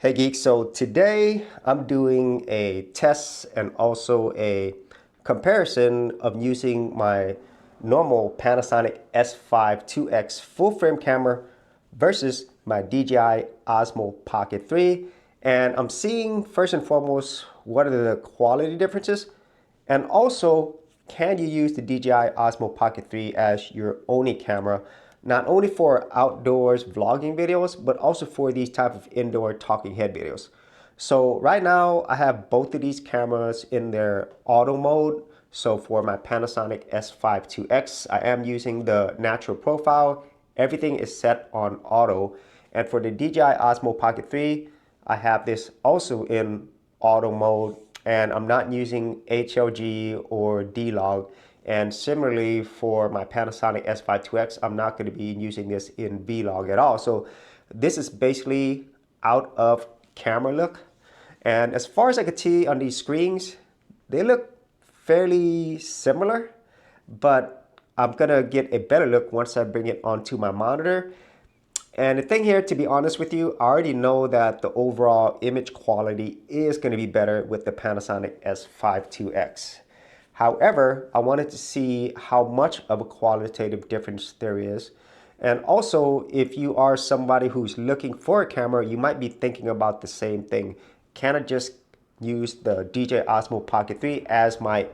Hey Geek, so today I'm doing a test and also a comparison of using my normal Panasonic S5 2X full frame camera versus my DJI Osmo Pocket 3. And I'm seeing first and foremost what are the quality differences, and also can you use the DJI Osmo Pocket 3 as your only camera, not only for outdoors vlogging videos, but also for these type of indoor talking head videos. So right now I have both of these cameras in their auto mode. So for my Panasonic S5 2X, I am using the natural profile. Everything is set on auto. And for the DJI Osmo Pocket 3, I have this also in auto mode, and I'm not using HLG or D-Log. And similarly for my Panasonic S5 2X, I'm not going to be using this in V-Log at all. So this is basically out of camera look. And as far as I could see on these screens, they look fairly similar, but I'm gonna get a better look once I bring it onto my monitor. And the thing here, to be honest with you, I already know that the overall image quality is going to be better with the Panasonic S5 2X. However, I wanted to see how much of a qualitative difference there is. And also, if you are somebody who's looking for a camera, you might be thinking about the same thing. Can I just use the DJI Osmo Pocket 3 as my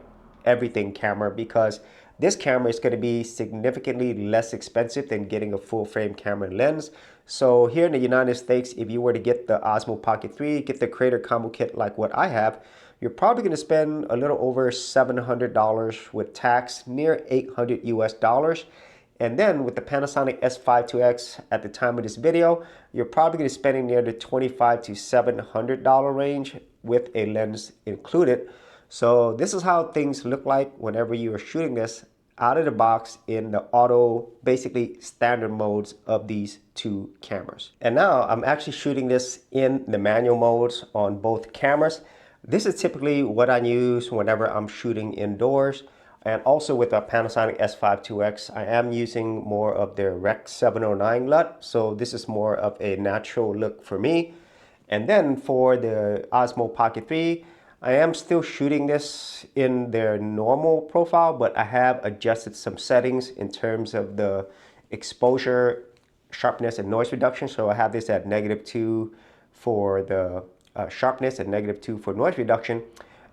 everything camera, because this camera is going to be significantly less expensive than getting a full frame camera and lens. So here in the United States, if you were to get the Osmo Pocket 3, get the Creator Combo Kit like what I have, you're probably going to spend a little over $700 with tax, near 800 US dollars. And then with the Panasonic S5 2X at the time of this video, you're probably going to be spending near the $25 to $700 range with a lens included. So this is how things look like whenever you are shooting this out of the box in the auto, basically standard modes of these two cameras. And now I'm actually shooting this in the manual modes on both cameras. This is typically what I use whenever I'm shooting indoors. And also with the Panasonic S5 2X, I am using more of their Rec 709 LUT. So this is more of a natural look for me. And then for the Osmo Pocket 3, I am still shooting this in their normal profile, but I have adjusted some settings in terms of the exposure, sharpness, and noise reduction. So I have this at -2 for the sharpness and -2 for noise reduction.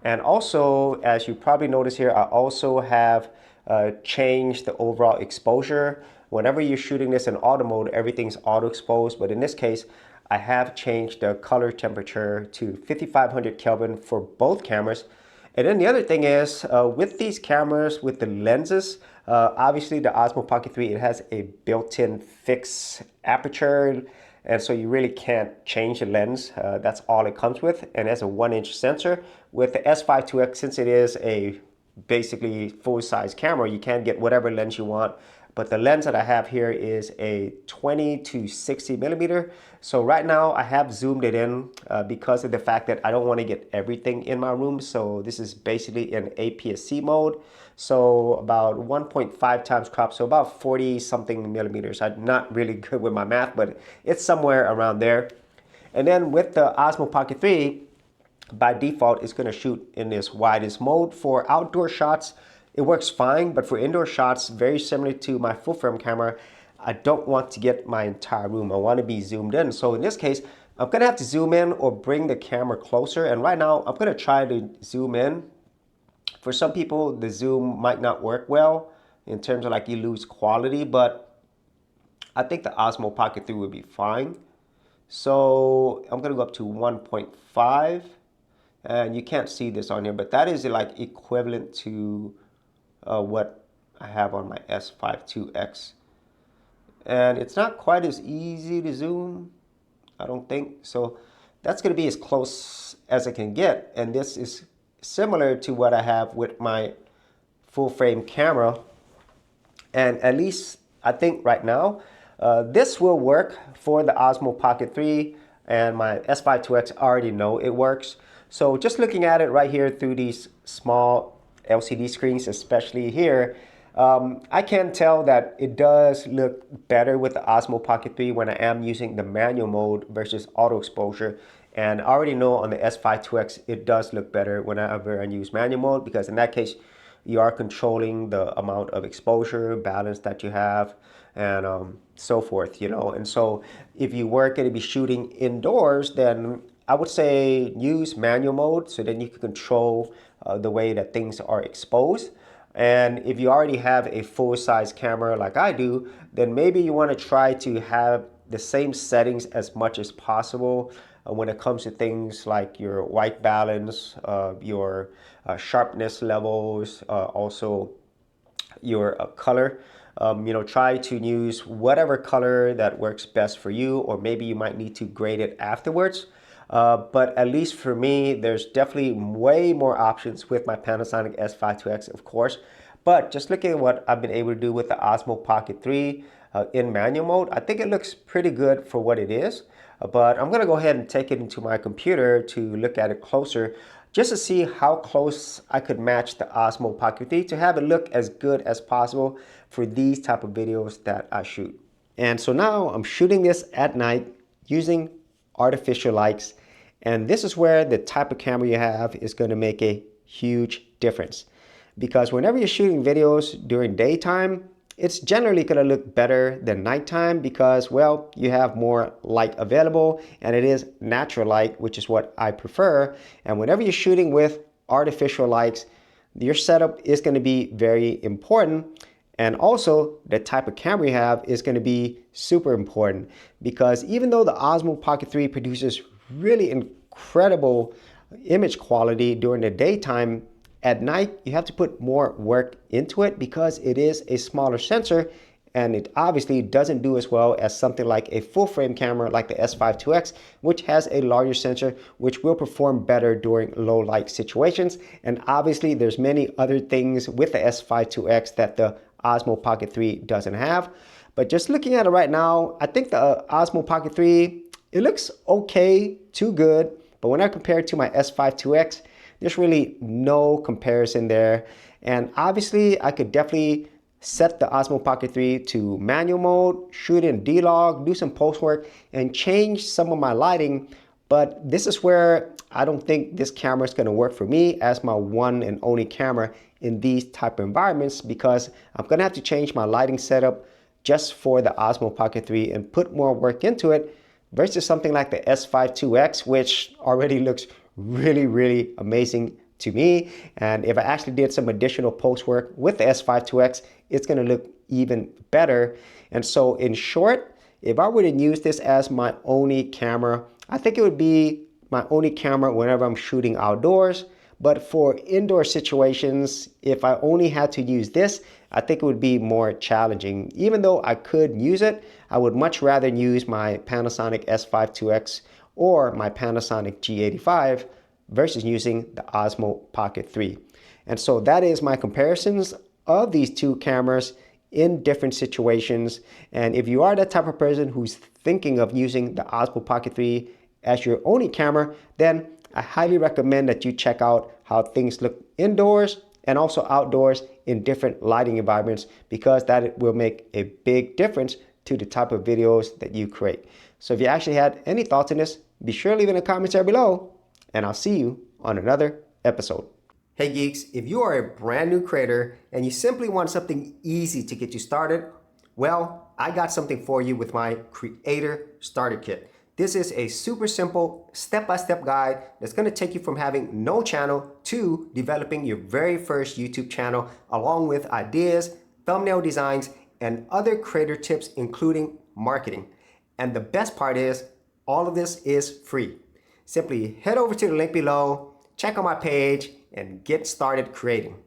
And also, as you probably notice here, I also have changed the overall exposure. Whenever you're shooting this in auto mode, everything's auto exposed, but in this case, I have changed the color temperature to 5500 Kelvin for both cameras. And then the other thing is, with these cameras, with the lenses, obviously the Osmo Pocket 3, it has a built-in fixed aperture, and so you really can't change the lens. That's all it comes with, and it has a 1-inch sensor. With the S5 2X, since it is a basically full-size camera, you can get whatever lens you want. But the lens that I have here is a 20 to 60 millimeter. So right now I have zoomed it in because of the fact that I don't want to get everything in my room. So this is basically in APS-C mode. So about 1.5 times crop, so about 40 something millimeters. I'm not really good with my math, but it's somewhere around there. And then with the Osmo Pocket 3, by default, it's going to shoot in this widest mode. For outdoor shots, it works fine, but for indoor shots, very similar to my full frame camera, I don't want to get my entire room. I want to be zoomed in. So in this case, I'm going to have to zoom in or bring the camera closer. And right now, I'm going to try to zoom in. For some people, the zoom might not work well in terms of like you lose quality, but I think the Osmo Pocket 3 would be fine. So I'm going to go up to 1.5. And you can't see this on here, but that is like equivalent to what I have on my S5 2X. And it's not quite as easy to zoom, I don't think. So that's going to be as close as I can get. And this is similar to what I have with my full frame camera. And at least I think right now, this will work for the Osmo Pocket 3, and my S5 2X I already know it works. So just looking at it right here through these small LCD screens, especially here, I can tell that it does look better with the Osmo Pocket 3 when I am using the manual mode versus auto exposure. And I already know on the S5 IIX it does look better whenever I use manual mode, because in that case you are controlling the amount of exposure, balance that you have, and so forth, you know. And so if you were going to be shooting indoors, then I would say use manual mode, so then you can control the way that things are exposed. And if you already have a full-size camera like I do, then maybe you want to try to have the same settings as much as possible when it comes to things like your white balance, your sharpness levels, also your color. You know, try to use whatever color that works best for you, or maybe you might need to grade it afterwards. But at least for me, there's definitely way more options with my Panasonic S5 IIX, of course. But just looking at what I've been able to do with the Osmo Pocket 3 in manual mode, I think it looks pretty good for what it is. But I'm going to go ahead and take it into my computer to look at it closer, just to see how close I could match the Osmo Pocket 3 to have it look as good as possible for these type of videos that I shoot. And so now I'm shooting this at night using artificial lights, and this is where the type of camera you have is going to make a huge difference. Because whenever you're shooting videos during daytime, it's generally going to look better than nighttime because, well, you have more light available, and it is natural light, which is what I prefer. And whenever you're shooting with artificial lights, your setup is going to be very important. And also the type of camera you have is going to be super important, because even though the Osmo Pocket 3 produces really incredible image quality during the daytime, at night you have to put more work into it because it is a smaller sensor, and it obviously doesn't do as well as something like a full frame camera like the S5 IIX, which has a larger sensor, which will perform better during low light situations. And obviously there's many other things with the S5 IIX that the Osmo Pocket 3 doesn't have. But just looking at it right now, I think the Osmo Pocket 3, it looks okay to good. But when I compare it to my S5 IIX, there's really no comparison there. And obviously I could definitely set the Osmo Pocket 3 to manual mode, shoot in D-Log, do some post work, and change some of my lighting. But this is where I don't think this camera is going to work for me as my one and only camera in these type of environments, because I'm going to have to change my lighting setup just for the Osmo Pocket 3 and put more work into it versus something like the S5 IIX, which already looks really amazing to me. And if I actually did some additional post work with the S5 IIX, it's going to look even better. And so in short, if I were to use this as my only camera, I think it would be my only camera whenever I'm shooting outdoors. But for indoor situations, if I only had to use this, I think it would be more challenging. Even though I could use it, I would much rather use my Panasonic S5 IIX or my Panasonic G85 versus using the Osmo Pocket 3. And so that is my comparisons of these two cameras in different situations. And if you are that type of person who's thinking of using the Osmo Pocket 3 as your only camera, then I highly recommend that you check out how things look indoors and also outdoors in different lighting environments, because that will make a big difference to the type of videos that you create. So if you actually had any thoughts on this, be sure to leave in the comments there below, and I'll see you on another episode. Hey geeks, if you are a brand new creator and you simply want something easy to get you started, well, I got something for you with my Creator Starter Kit. This is a super simple step-by-step guide that's going to take you from having no channel to developing your very first YouTube channel, along with ideas, thumbnail designs, and other creator tips, including marketing. And the best part is, all of this is free. Simply head over to the link below, check out my page, and get started creating.